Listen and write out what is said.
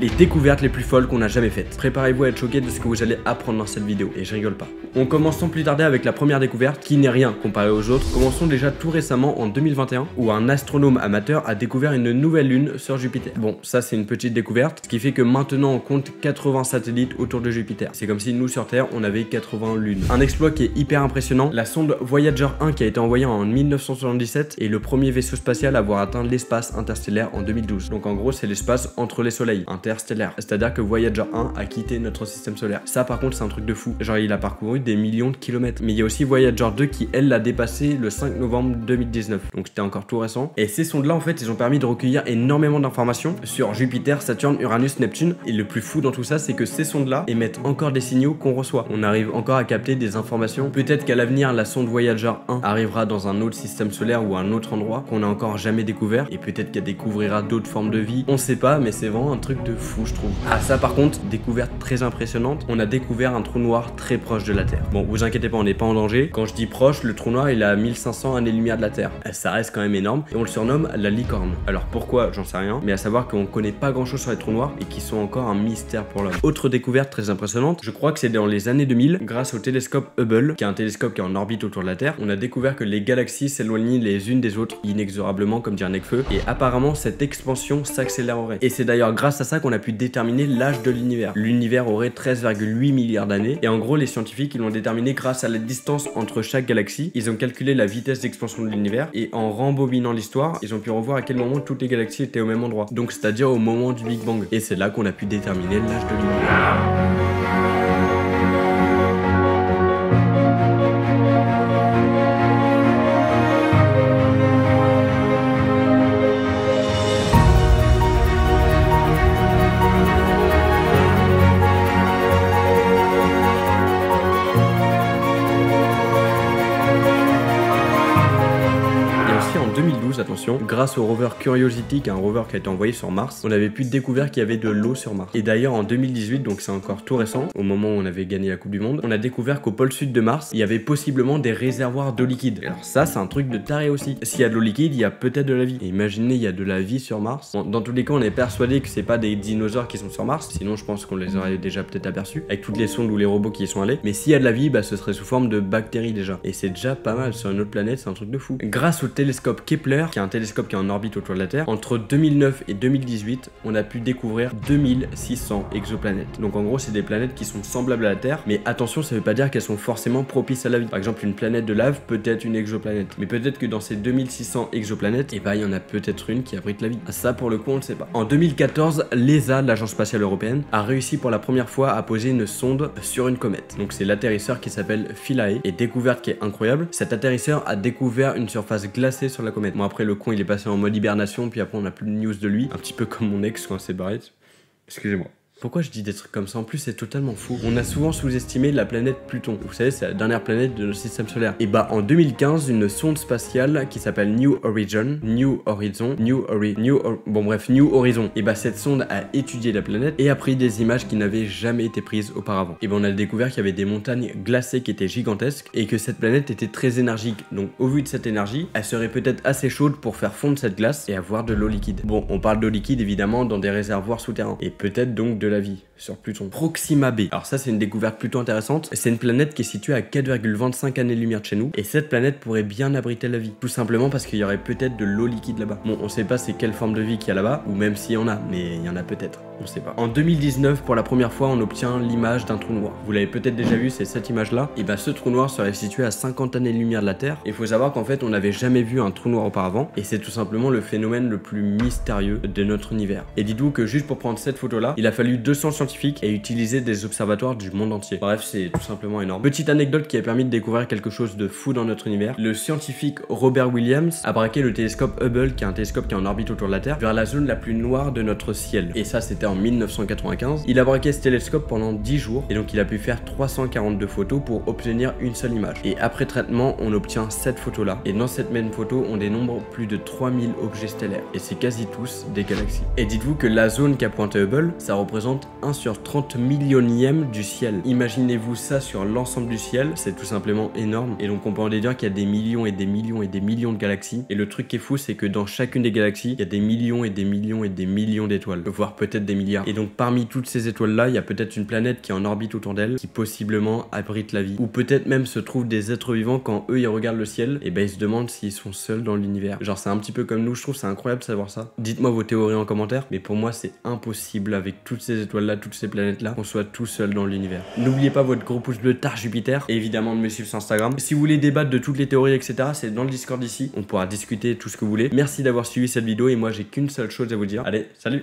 Les découvertes les plus folles qu'on a jamais faites. Préparez-vous à être choqué de ce que vous allez apprendre dans cette vidéo, et je rigole pas. On commence sans plus tarder avec la première découverte, qui n'est rien comparé aux autres. Commençons déjà tout récemment en 2021, où un astronome amateur a découvert une nouvelle lune sur Jupiter. Bon, ça c'est une petite découverte, ce qui fait que maintenant on compte 80 satellites autour de Jupiter. C'est comme si nous sur Terre, on avait 80 lunes. Un exploit qui est hyper impressionnant. La sonde Voyager 1 qui a été envoyée en 1977 est le premier vaisseau spatial à avoir atteint l'espace interstellaire en 2012. Donc en gros, c'est l'espace entre les soleils, interstellaire. C'est-à-dire que Voyager 1 a quitté notre système solaire. Ça par contre, c'est un truc de fou. Genre, il a parcouru des millions de kilomètres. Mais il y a aussi Voyager 2 qui, elle, l'a dépassé le 5 novembre 2019. Donc c'était encore tout récent. Et ces sondes-là, en fait, ils ont permis de recueillir énormément d'informations sur Jupiter, Saturne, Uranus, Neptune. Et le plus fou dans tout ça, c'est que ces sondes-là émettent encore des signaux qu'on reçoit. On arrive encore à capter des informations. Peut-être qu'à l'avenir, la sonde Voyager 1 arrivera dans un autre système solaire ou un autre endroit qu'on n'a encore jamais découvert. Et peut-être qu'elle découvrira d'autres formes de vie. On sait pas, mais c'est vraiment un truc de fou, je trouve. Ah, ça par contre, découverte très impressionnante. On a découvert un trou noir très proche de la Terre. Bon, vous inquiétez pas, on n'est pas en danger. Quand je dis proche, le trou noir, il est à 1500 années-lumière de la Terre. Ça reste quand même énorme. Et on le surnomme la licorne. Alors pourquoi, j'en sais rien. Mais à savoir qu'on connaît pas grand chose sur les trous noirs et qui sont encore un mystère pour l'homme. Autre découverte très impressionnante, je crois que c'est dans les années 2000, grâce au télescope Hubble, qui est un télescope qui est en orbite autour de la Terre, on a découvert que les galaxies s'éloignaient les unes des autres inexorablement, comme dit un Necfeu, et apparemment cette expansion s'accélérerait. Et c'est d'ailleurs grâce à ça qu'on a pu déterminer l'âge de l'univers. L'univers aurait 13,8 milliards d'années, et en gros les scientifiques ils l'ont déterminé grâce à la distance entre chaque galaxie. Ils ont calculé la vitesse d'expansion de l'univers, et en rembobinant l'histoire, ils ont pu revoir à quel moment toutes les galaxies étaient au même endroit. Donc c'est-à-dire au moment du Big Bang. Et c'est là qu'on a pu déterminer l'âge de l'univers. Attention, grâce au rover Curiosity, qui est un rover qui a été envoyé sur Mars, on avait pu découvrir qu'il y avait de l'eau sur Mars. Et d'ailleurs en 2018, donc c'est encore tout récent, au moment où on avait gagné la Coupe du Monde, on a découvert qu'au pôle sud de Mars, il y avait possiblement des réservoirs d'eau liquide. Alors ça, c'est un truc de taré aussi. S'il y a de l'eau liquide, il y a peut-être de la vie. Et imaginez, il y a de la vie sur Mars. Bon, dans tous les cas, on est persuadé que c'est pas des dinosaures qui sont sur Mars, sinon je pense qu'on les aurait déjà peut-être aperçus, avec toutes les sondes ou les robots qui y sont allés. Mais s'il y a de la vie, bah ce serait sous forme de bactéries déjà. Et c'est déjà pas mal sur une autre planète, c'est un truc de fou. Grâce au télescope Kepler, qui est un télescope qui est en orbite autour de la Terre, entre 2009 et 2018, on a pu découvrir 2600 exoplanètes. Donc en gros, c'est des planètes qui sont semblables à la Terre, mais attention, ça veut pas dire qu'elles sont forcément propices à la vie. Par exemple, une planète de lave peut être une exoplanète, mais peut-être que dans ces 2600 exoplanètes, et bah il y en a peut-être une qui abrite la vie. Ça, pour le coup, on le sait pas. En 2014, l'ESA, l'Agence spatiale européenne, a réussi pour la première fois à poser une sonde sur une comète. Donc c'est l'atterrisseur qui s'appelle Philae, et découverte qui est incroyable. Cet atterrisseur a découvert une surface glacée sur la comète. Bon, après le con, il est passé en mode hibernation, puis après on a plus de news de lui, un petit peu comme mon ex quand c'est barré. Excusez-moi. Pourquoi je dis des trucs comme ça? En plus, c'est totalement fou. On a souvent sous-estimé la planète Pluton. Vous savez, c'est la dernière planète de notre système solaire. Et bah, en 2015, une sonde spatiale qui s'appelle New Horizon. Et bah, cette sonde a étudié la planète et a pris des images qui n'avaient jamais été prises auparavant. Et bah, on a découvert qu'il y avait des montagnes glacées qui étaient gigantesques et que cette planète était très énergique. Donc, au vu de cette énergie, elle serait peut-être assez chaude pour faire fondre cette glace et avoir de l'eau liquide. Bon, on parle d'eau liquide évidemment dans des réservoirs souterrains. Et peut-être donc de la vie sur Pluton. Proxima b. Alors ça, c'est une découverte plutôt intéressante. C'est une planète qui est située à 4,25 années-lumière de chez nous. Et cette planète pourrait bien abriter la vie. Tout simplement parce qu'il y aurait peut-être de l'eau liquide là-bas. Bon, on sait pas c'est quelle forme de vie qu'il y a là-bas, ou même s'il y en a, mais il y en a peut-être. On sait pas. En 2019, pour la première fois, on obtient l'image d'un trou noir. Vous l'avez peut-être déjà vu, c'est cette image-là. Et bah, ce trou noir serait situé à 50 années-lumière de la Terre. Il faut savoir qu'en fait, on n'avait jamais vu un trou noir auparavant. Et c'est tout simplement le phénomène le plus mystérieux de notre univers. Et dites-vous que juste pour prendre cette photo-là, il a fallu 200 scientifiques et utiliser des observatoires du monde entier. Bref, c'est tout simplement énorme. Petite anecdote qui a permis de découvrir quelque chose de fou dans notre univers. Le scientifique Robert Williams a braqué le télescope Hubble, qui est un télescope qui est en orbite autour de la Terre, vers la zone la plus noire de notre ciel. Et ça, c'était en 1995. Il a braqué ce télescope pendant 10 jours et donc il a pu faire 342 photos pour obtenir une seule image. Et après traitement, on obtient cette photo-là. Et dans cette même photo, on dénombre plus de 3000 objets stellaires. Et c'est quasi tous des galaxies. Et dites-vous que la zone qu'a pointé Hubble, ça représente 1 1 sur 30 millionième du ciel. Imaginez-vous ça sur l'ensemble du ciel, c'est tout simplement énorme. Et donc on peut en déduire qu'il y a des millions et des millions et des millions de galaxies. Et le truc qui est fou, c'est que dans chacune des galaxies, il y a des millions et des millions et des millions d'étoiles, voire peut-être des milliards. Et donc parmi toutes ces étoiles-là, il y a peut-être une planète qui est en orbite autour d'elle, qui possiblement abrite la vie. Ou peut-être même se trouvent des êtres vivants quand eux ils regardent le ciel, et ben ils se demandent s'ils sont seuls dans l'univers. Genre c'est un petit peu comme nous, je trouve c'est incroyable de savoir ça. Dites-moi vos théories en commentaire, mais pour moi c'est impossible avec toutes ces étoiles-là, toutes ces planètes-là, qu'on soit tout seul dans l'univers. N'oubliez pas votre gros pouce bleu Tar Jupiter, et évidemment de me suivre sur Instagram. Si vous voulez débattre de toutes les théories, etc., c'est dans le Discord ici, on pourra discuter tout ce que vous voulez. Merci d'avoir suivi cette vidéo, et moi j'ai qu'une seule chose à vous dire. Allez, salut!